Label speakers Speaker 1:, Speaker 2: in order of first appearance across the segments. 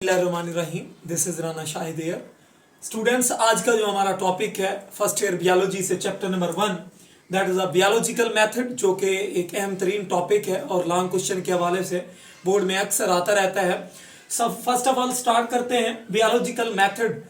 Speaker 1: Rahim, this is Rana Shahid here. Students, आज का जो हमारा टॉपिक है फर्स्ट ईयर बियोलॉजी से chapter number 1, that is a biological method, जो कि एक अहम तरीन टॉपिक है और लॉन्ग क्वेश्चन के हवाले से बोर्ड में अक्सर आता रहता है। सब फर्स्ट ऑफ ऑल स्टार्ट करते हैं। बियोलॉजिकल मेथड,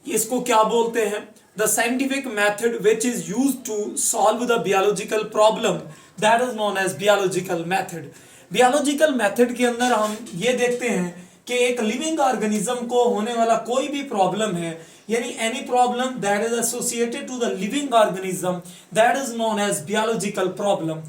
Speaker 1: इसको क्या बोलते हैं? The scientific method which is use to solve the biological problem, that is known as biological method. Biological method के अंदर हम ये देखते हैं कि एक लिविंग ऑर्गेनिज्म को होने वाला कोई भी प्रॉब्लम है, यानी any problem that is associated to the living organism, that is known as biological problem.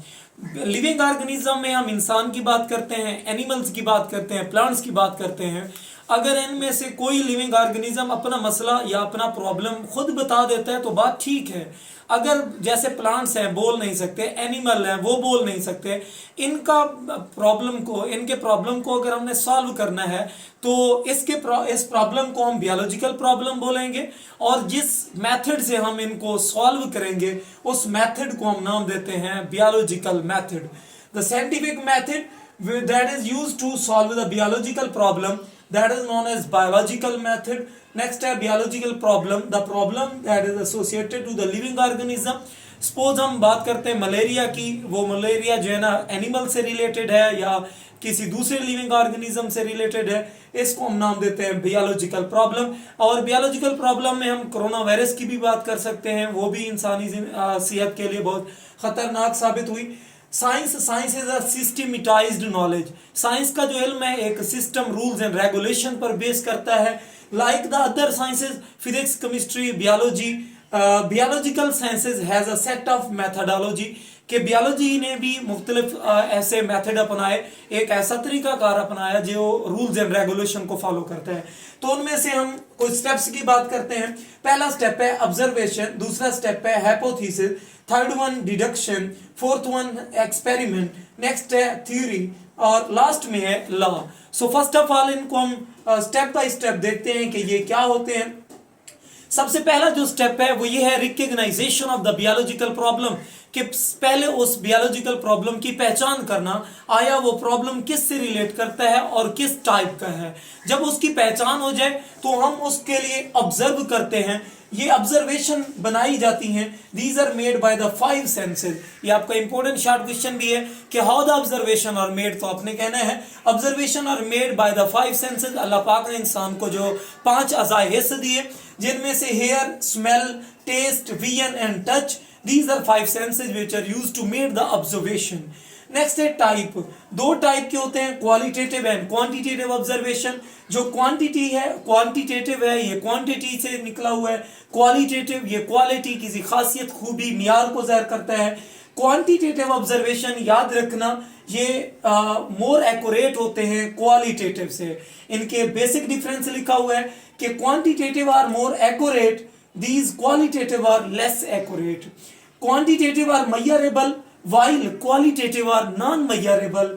Speaker 1: Living organism में हम इंसान की बात करते हैं, एनिमल्स की बात करते हैं, प्लांट्स की बात करते हैं। अगर इनमें से कोई लिविंग ऑर्गेनिज्म अपना मसला या अपना प्रॉब्लम खुद बता देता है तो बात ठीक है। अगर जैसे प्लांट्स हैं बोल नहीं सकते, एनिमल हैं वो बोल नहीं सकते, इनका प्रॉब्लम को इनके प्रॉब्लम को अगर हमने सॉल्व करना है तो इस प्रॉब्लम को हम बियोलॉजिकल प्रॉब्लम बोलेंगे, और जिस मेथड से हम इनको सॉल्व करेंगे उस मेथड को हम नाम देते हैं biological method. The scientific method that is used to solve the biological problem, that is known as biological method. Next है biological problem, the problem that is associated to the living organism. Suppose हम बात करते हैं malaria की, वो malaria जो है ना एनिमल से रिलेटेड है या किसी दूसरे लिविंग ऑर्गेनिज्म से रिलेटेड है, इसको हम नाम देते हैं बियोलॉजिकल प्रॉब्लम। और बियोलॉजिकल प्रॉब्लम में हम कोरोना वायरस की भी बात कर सकते हैं, वो भी इंसानी सेहत के लिए बहुत खतरनाक साबित हुई। Science is a systematized knowledge. Science का जो इल्म है एक सिस्टम, रूल्स एंड रेगुलेशन पर बेस करता है। Like the other sciences, physics, chemistry, biology, biological sciences has a set of methodology, कि बियोलॉजी ने भी मुख्तलिफ ऐसे मेथड अपनाए, एक ऐसा तरीकाकार अपनाया जो रूल्स एंड रेगुलेशन को फॉलो करता है। तो उनमें से हम कुछ स्टेप्स की बात करते हैं। पहला स्टेप है ऑब्जर्वेशन, दूसरा स्टेप है hypothesis, third one deduction, fourth one experiment, next है थ्योरी और लास्ट में है law. So first of all इनको हम स्टेप बाय स्टेप देखते हैं कि ये क्या होते हैं। सबसे पहला जो स्टेप है वो ये है recognisation of the biological problem, कि पहले उस बियोलॉजिकल प्रॉब्लम की पहचान करना, आया वो प्रॉब्लम किस से रिलेट करता है और किस टाइप का है। जब उसकी पहचान हो जाए तो हम उसके लिए ऑब्जर्व करते हैं। ये ऑब्जर्वेशन बनाई जाती हैं, these are made by the 5 senses. ये आपका इंपॉर्टेंट शॉर्ट क्वेश्चन भी है कि how the observation are made, तो आपने कहना है observation are made by the 5 senses. अल्लाह पाक ने इंसान को जो 5 अज़ाए हिस्स दिए, जिनमें से hear, smell, taste, vision and touch, these are 5 senses which are used to make the observation. Next है टाइप। दो टाइप के होते हैं, क्वालिटेटिव एंड क्वांटिटेटिव ऑब्जर्वेशन। जो क्वांटिटी है, क्वांटिटेटिव है, ये क्वांटिटी से निकला हुआ है। क्वालिटेटिव, ये क्वालिटी, किसी खासियत, खूबी, मियार को ज़ाहिर करता है। क्वांटिटेटिव ऑब्जर्वेशन याद रखना, ये मोर एक्यूरेट होते हैं क्वालिटेटिव से। इनके बेसिक डिफरेंस लिखा हुआ है कि quantitative are more accurate, these qualitative are less accurate. Quantitative are measurable while qualitative are non measurable.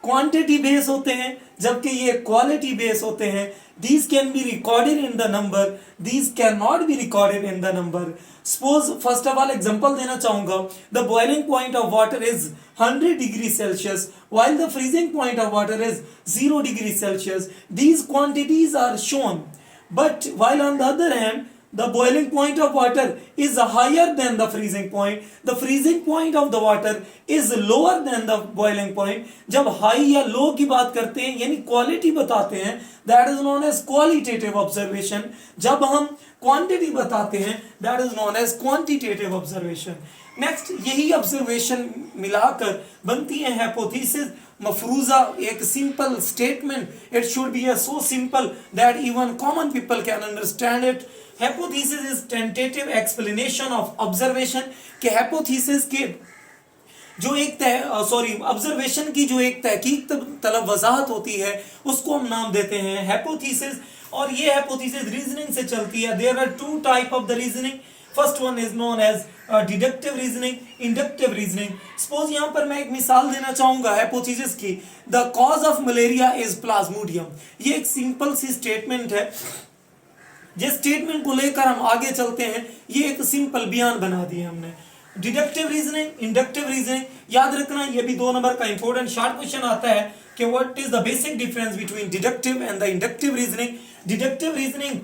Speaker 1: Quantity based होते हैं जबकि ये quality based होते हैं। These can be recorded in the number, these cannot be recorded in the number. Suppose first of all example देना चाहूंगा, the boiling point of water is 100 degrees Celsius while the freezing point of water is 0 degrees Celsius. These quantities are shown, but while on the other hand the boiling point of water is higher than the freezing point, the freezing point of the water is lower than the boiling point. जब high या low की बात करते हैं यानी quality बताते हैं, that is known as qualitative observation. जब हम quantity बताते हैं, that is known as quantitative observation. Next, यही ऑब्जर्वेशन मिलाकर बनती है हाइपोथेसिस, मफरूजा, एक simple statement. It should be so simple that even common people can understand it. Hypothesis is tentative explanation of observation, के हाइपोथेसिस के जो एक ऑब्जर्वेशन की जो एक तहकीक तलब वजाहत होती है उसको हम नाम देते हैं हाइपोथेसिस। और ये हाइपोथेसिस रीजनिंग से चलती है। There are 2 type of the reasoning. First one is known as deductive reasoning, inductive reasoning. Suppose यहां पर मैं एक मिसाल देना चाहूंगा हाइपोथेसिस की, the cause of malaria is plasmodium. ये एक सिंपल सी स्टेटमेंट है, जिस स्टेटमेंट को लेकर हम आगे चलते हैं ये एक सिंपल बयान बना दिया हमने। डिडक्टिव रीजनिंग, इंडक्टिव रीजनिंग, याद रखना ये भी 2 नंबर का इंपॉर्टेंट शॉर्ट क्वेश्चन आता है कि what is the basic difference between deductive and the inductive reasoning. Deductive reasoning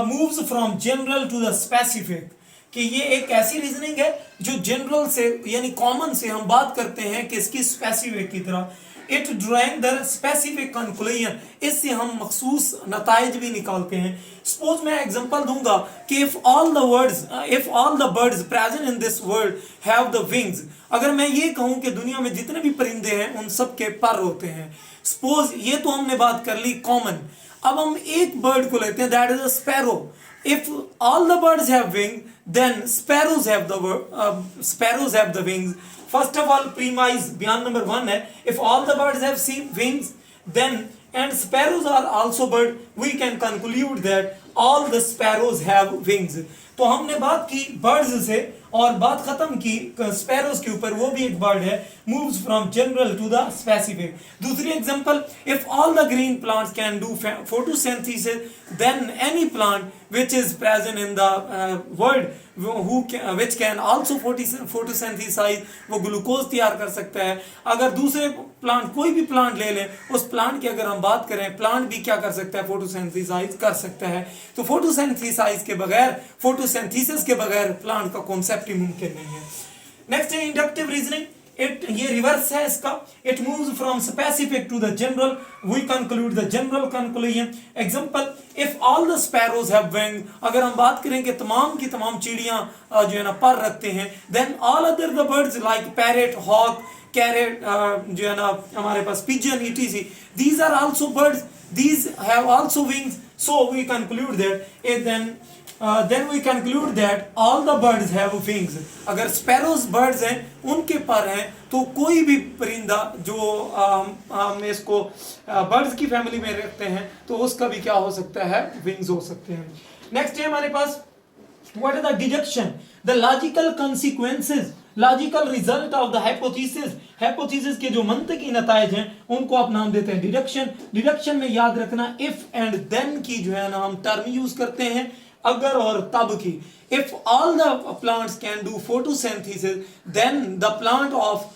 Speaker 1: moves from general to the specific, कि ये एक ऐसी रीजनिंग है जो जनरल से यानी कॉमन से हम बात करते हैं कि इसकी स्पेसिफिक की तरह. It drawing the specific conclusion, इससे हम मखसूस नताइज भी निकालते हैं. सपोज मैं एग्जांपल दूंगा कि if all the birds present in this world have the wings, अगर मैं ये कहूं कि दुनिया में जितने भी परिंदे हैं उन सब के पर होते हैं. सपोज ये तो हमने बात कर ली कॉमन. अब हम एक बर्ड को लेते हैं, that is a sparrow. If all the birds have wings, then sparrows have the wings. First of all, premise beyond number 1 है, if all the birds have wings, then and sparrows are also bird, we can conclude that all the sparrows have wings. तो हमने बात की birds से और बात खत्म की स्पैरोज के ऊपर, वो भी एक बर्ड है. Moves from general to the specific. दूसरी example, if all the green plants can do photosynthesis, then any plant which is present in the world which can also photosynthesize, वो ग्लूकोज तैयार कर सकता है. अगर दूसरे प्लांट, कोई भी प्लांट ले लें, उस प्लांट की अगर हम बात करें, प्लांट भी क्या कर सकता है, फोटोसिंथेसाइज कर सकता है. तो फोटोसिंथेसाइज के बगैर, फोटोसिंथेसिस के बगैर प्लांट का कॉन्सेप्ट ही मुमकिन नहीं है. नेक्स्ट है इंडक्टिव रीजनिंग. ये रिवर्स है इसका. It moves from specific to the general, we conclude the general conclusion. Example, if all the sparrows have wing, अगर हम बात करें कि तमाम की तमाम चिड़ियां जो है ना पर रखते हैं, then all other the birds like parrot, hawk, carrot, जो है ना हमारे पास pigeon, etc, these are also birds, these have also wings. So we conclude that then we conclude that all the birds have wings. अगर sparrows birds हैं, उनके पर हैं, तो कोई भी परिंदा जो हम इसको birds की फैमिली में रखते हैं, तो उसका भी क्या हो सकता है, wings हो सकते हैं. नेक्स्ट है हमारे पास what is the deduction, the logical consequences, logical result of the hypothesis. Hypothesis के जो मंतकी नताइज हैं उनको आप नाम देते हैं डिडक्शन. डिडक्शन में याद रखना इफ एंड देन की जो है ना हम टर्म यूज करते हैं, अगर और तब की. If all the plants can do photosynthesis, then the plant of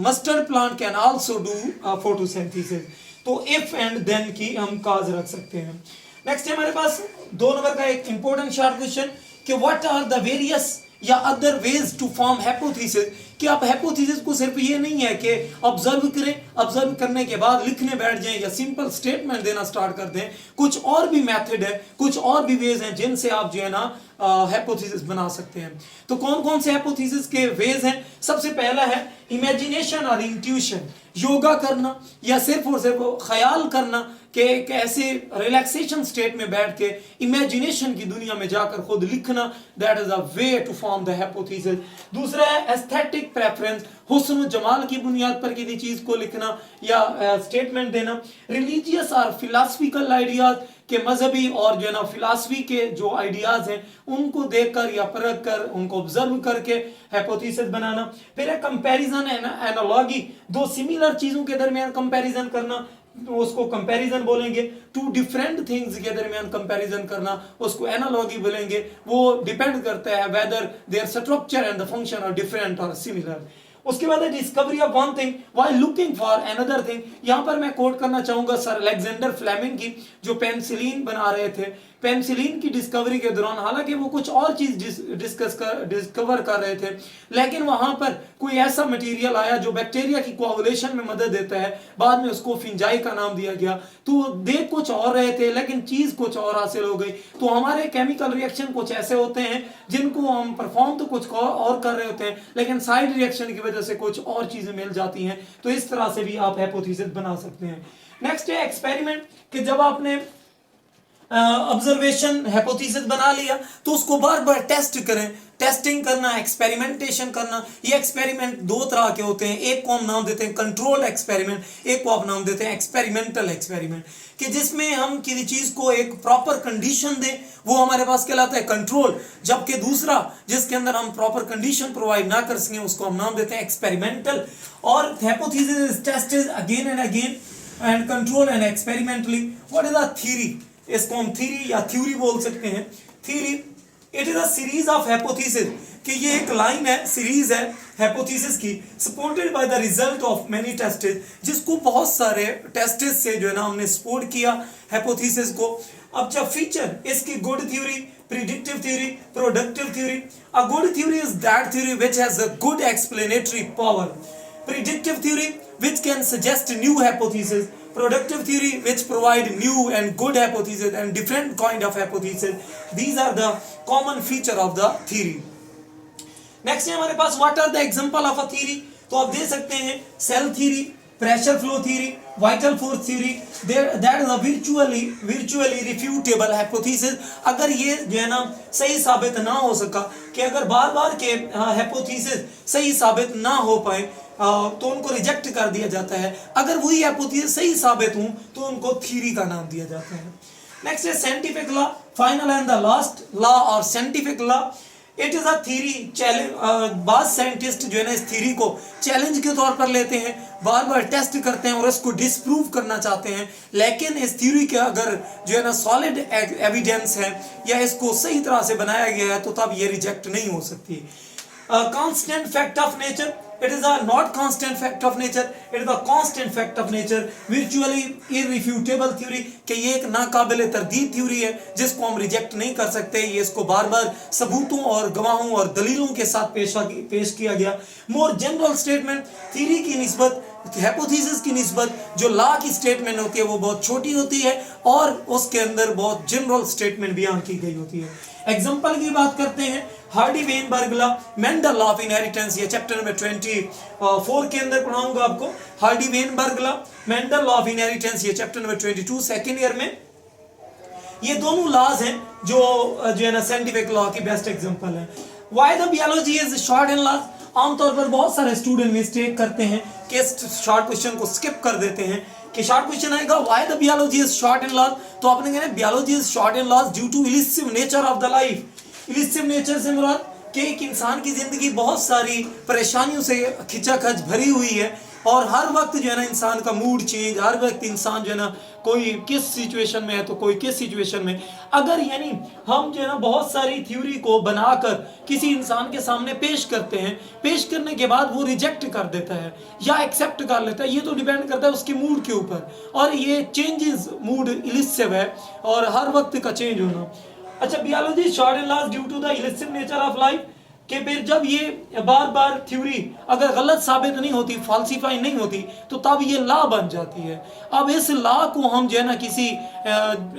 Speaker 1: mustard plant can also do photosynthesis. तो इफ एंड देन की हम काज रख सकते हैं. नेक्स्ट है हमारे पास 2 नंबर का एक इंपॉर्टेंट शॉर्ट क्वेश्चन कि व्हाट आर द वेरियस या other ways to form hypothesis. कि आप हाइपोथेसिस को सिर्फ ये नहीं है कि ऑब्जर्व करें, ऑब्जर्व करने के बाद लिखने बैठ जाएं या सिंपल स्टेटमेंट देना स्टार्ट कर दें. कुछ और भी मेथड है, कुछ और भी वेज हैं जिनसे आप जो है ना हाइपोथेसिस बना सकते हैं. तो कौन कौन से हाइपोथेसिस के वेज हैं? सबसे पहला है इमेजिनेशन और इंट्यूशन. योगा करना या सिर्फ और सिर्फ ख्याल करना कि ऐसे रिलैक्सेशन स्टेट में बैठ के इमेजिनेशन की दुनिया में जाकर खुद लिखना, that is a way to form the hypothesis. दूसरा है एस्थेटिक प्रेफरेंस, हुस्न जमाल की बुनियाद पर किसी चीज को लिखना या स्टेटमेंट देना. रिलीजियस और फिलॉसफिकल आइडियाज के मजहबी और जो है ना फिलॉसफी के जो आइडियाज हैं उनको देखकर या परख कर उनको ऑब्जर्व करके हाइपोथेसिस बनाना. फिर है कंपैरिजन एंड एनालॉजी, दो सिमिलर चीजों के दरमियान कंपैरिजन करना, उसको कंपैरिजन बोलेंगे. टू डिफरेंट थिंग्स के दरमियान कंपैरिजन करना, उसको एनालॉजी बोलेंगे. वो डिपेंड करता है whether their structure and the function are different और सिमिलर. उसके बाद है discovery of one thing while looking for another thing. यहां पर मैं कोट करना चाहूंगा सर अलेक्जेंडर फ्लेमिंग की, जो बना रहे थे. पेनिसिलिन की डिस्कवरी के दौरान हालांकि वो कुछ और चीज डिस्कवर कर रहे थे, लेकिन वहां पर कोई ऐसा मटेरियल आया जो बैक्टीरिया की कोआगुलेशन में मदद देता है. बाद में उसको फिंजाई का नाम दिया गया. तो देख कुछ और रहे थे लेकिन चीज कुछ और हासिल हो गई. तो हमारे केमिकल रिएक्शन कुछ ऐसे होते हैं जिनको हम परफॉर्म तो कुछ और कर रहे होते हैं, लेकिन साइड रिएक्शन की वजह से कुछ और चीजें मिल जाती हैं. तो इस तरह से भी आप हाइपोथेसिस बना सकते हैं. नेक्स्ट है एक्सपेरिमेंट, कि जब आपने ऑब्जर्वेशन हाइपोथेसिस बना लिया तो उसको बार बार टेस्ट करें. टेस्टिंग करना, एक्सपेरिमेंटेशन करना. ये एक्सपेरिमेंट 2 तरह के होते हैं. एक को हम नाम देते हैं कंट्रोल एक्सपेरिमेंट, एक को आप नाम देते हैं एक्सपेरिमेंटल एक्सपेरिमेंट, कि जिसमें हम किसी चीज को एक प्रॉपर कंडीशन दें, वो हमारे पास कहलाता है कंट्रोल. जबकि दूसरा जिसके अंदर हम प्रॉपर कंडीशन प्रोवाइड ना कर सकें उसको हम नाम देते हैं एक्सपेरिमेंटल. और hypothesis is tested again and again and control and experimentally. What is the theory? इसको हम थ्योरी या थ्योरी बोल सकते हैं. Theory, it is a series of hypothesis, कि ये एक लाइन है, सीरीज है हाइपोथेसिस की, supported by the result of many tastes, जिसको बहुत सारे टेस्टेस से जो है ना हमने सपोर्ट किया हाइपोथेसिस को। अब जब फीचर इसकी good theory, predictive theory, productive theory. A good theory is that theory which has a good explanatory power. Predictive theory which can suggest new hypotheses, productive theory which provide new and good hypotheses and different kind of hypotheses. These are the common feature of the theory. Next है हमारे पास what are the example of a theory? तो आप दे सकते हैं cell theory, pressure flow theory, vital force theory. That is a virtually refutable hypothesis. अगर ये जो है ना सही साबित ना हो सका, कि अगर बार बार के hypothesis सही साबित ना हो पाए तो उनको रिजेक्ट कर दिया जाता है। अगर वही हाइपोथेसिस सही साबित हूं तो उनको थ्योरी का नाम दिया जाता है। नेक्स्ट है scientific law, final and the last law और scientific law. It is a theory challenge. बाद साइंटिस्ट जो है ना इस थ्योरी को चैलेंज के तौर पर लेते हैं, बार बार टेस्ट करते हैं और इसको डिस्प्रूव करना चाहते हैं, लेकिन इस थ्योरी के अगर जो है ना सॉलिड एविडेंस है या इसको सही तरह से बनाया गया है तो तब ये रिजेक्ट नहीं हो सकती। Constant fact of nature, it is a not constant fact of nature, it is a constant fact of nature. Virtually irrefutable theory, कि ये एक नाकाबिले तरदीद थ्योरी है जिसको हम रिजेक्ट नहीं कर सकते, ये इसको बार बार सबूतों और गवाहों और दलीलों के साथ पेश किया गया। मोर जनरल स्टेटमेंट, थ्योरी की निस्बत हाइपोथेसिस की निस्बत जो लॉ की स्टेटमेंट होती है वो बहुत छोटी होती है और उसके अंदर बहुत जनरल स्टेटमेंट बयान की गई होती है। एग्जांपल की बात करते हैं, Hardy-Weinberg law, Mendel law of inheritance, ये चैप्टर नंबर 24 के अंदर पढ़ाऊंगा आपको। Hardy-Weinberg law, Mendel law of inheritance, ये चैप्टर नंबर 22 सेकंड ईयर में। ये दोनों लॉज हैं जो है ना साइंटिफिक लॉ की बेस्ट एग्जांपल है। Why the biology is short and large, आमतौर पर बहुत सारे स्टूडेंट मिस्टेक करते हैं कि इस शॉर्ट क्वेश्चन को स्किप कर देते हैं कि शॉर्ट क्वेश्चन आएगा why the biology is short and large, तो आपने कहना biology is short and large due to elusive nature of the life. Elusive nature से मुराद कि एक इंसान की जिंदगी बहुत सारी परेशानियों से खिंचाखच भरी हुई है और हर वक्त जो है ना इंसान का मूड चेंज, हर वक्त इंसान जो है ना कोई किस सिचुएशन में है तो कोई किस सिचुएशन में। अगर यानी हम जो है ना बहुत सारी थ्योरी को बनाकर किसी इंसान के सामने पेश करते हैं, पेश करने के बाद वो रिजेक्ट कर देता है या एक्सेप्ट कर लेता है, ये तो डिपेंड करता है उसके मूड के ऊपर, और ये चेंजेस मूड इलिसिव है और हर वक्त का चेंज होना। अच्छा, biology short and last due to the elusive nature of life, कि फिर जब ये बार बार थ्योरी अगर गलत साबित नहीं होती, फॉल्सिफाई नहीं होती, तो तब ये लॉ बन जाती है। अब इस लॉ को हम जो है ना किसी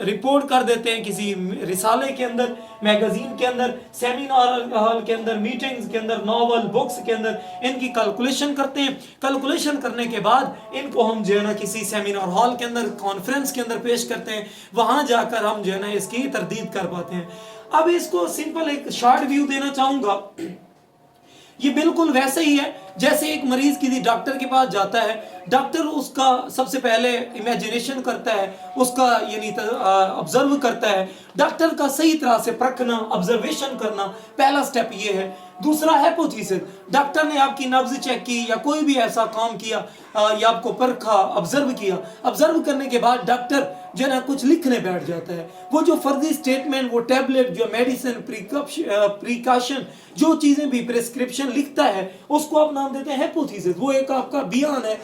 Speaker 1: रिपोर्ट कर देते हैं, किसी रिसाले के अंदर, मैगजीन के अंदर, सेमिनार हॉल के अंदर, मीटिंग्स के अंदर, नॉवल बुक्स के अंदर इनकी कैलकुलेशन करते हैं। कैलकुलेशन करने के बाद इनको हम जो है ना किसी सेमिनार हॉल के अंदर, कॉन्फ्रेंस के अंदर पेश करते हैं, वहां जाकर हम जो है ना इसकी तरदीद कर पाते हैं। अब इसको सिंपल एक शॉर्ट व्यू देना चाहूंगा। ये बिल्कुल वैसे ही है जैसे एक मरीज किसी डॉक्टर के पास जाता है, डॉक्टर उसका सबसे पहले इमेजिनेशन करता है, उसका यानी ऑब्जर्व करता है। डॉक्टर का सही तरह से परखना, ऑब्जर्वेशन करना पहला स्टेप ये है। दूसरा हाइपोथेसिस, डॉक्टर ने आपकी नब्ज चेक की या कोई भी ऐसा काम किया या आपको परखा, ऑब्जर्व किया। ऑब्जर्व करने के बाद डॉक्टर जो है ना कुछ लिखने बैठ जाता है। वो जो फर्जी स्टेटमेंट, वो टैबलेट, जो मेडिसिन, प्रिकॉशन, जो चीजें भी प्रिस्क्रिप्शन लिखता है उसको आप नाम देते हैं हाइपोथेसिस। वो एक आपका बयान है।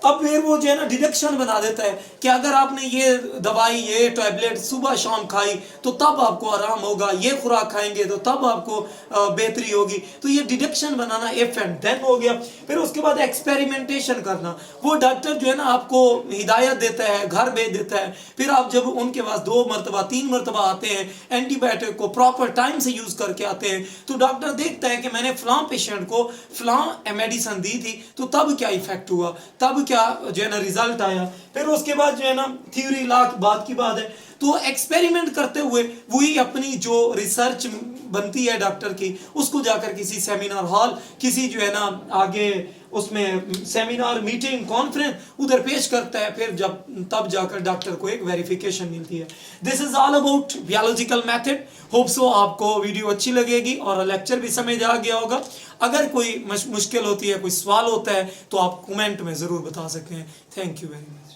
Speaker 1: अब फिर वो जो है ना डिडक्शन बना देता है कि अगर आपने ये दवाई, ये टैबलेट सुबह शाम खाई तो तब आपको आराम होगा, ये खुराक खाएंगे तो तब आपको बेहतरी होगी। तो ये डिडक्शन बनाना इफ एंड देन हो गया। फिर उसके बाद एक्सपेरिमेंटेशन करना, वो डॉक्टर जो है ना आपको हिदायत देता है, घर भेज देता है। फिर आप जब उनके पास 2 मरतबा 3 मरतबा आते हैं, एंटीबायोटिक को प्रॉपर टाइम से यूज करके आते हैं, तो डॉक्टर देखता है कि मैंने फलां पेशेंट को फलां मेडिसिन दी थी तो तब क्या इफेक्ट हुआ, तब क्या जो है ना रिजल्ट आया। फिर उसके बाद जो है ना थ्योरी लॉ बात की बात है। तो एक्सपेरिमेंट करते हुए वही अपनी जो रिसर्च बनती है डॉक्टर की, उसको जाकर किसी सेमिनार हॉल, किसी जो है ना आगे उसमें सेमिनार, मीटिंग, कॉन्फ्रेंस उधर पेश करता है। फिर तब जाकर डॉक्टर को एक वेरिफिकेशन मिलती है। This is all about biological method. Hope so आपको वीडियो अच्छी लगेगी और लेक्चर भी समझ आ गया होगा। अगर कोई मुश्किल होती है, कोई सवाल होता है तो आप कमेंट में जरूर बता सकते हैं। Thank you very much.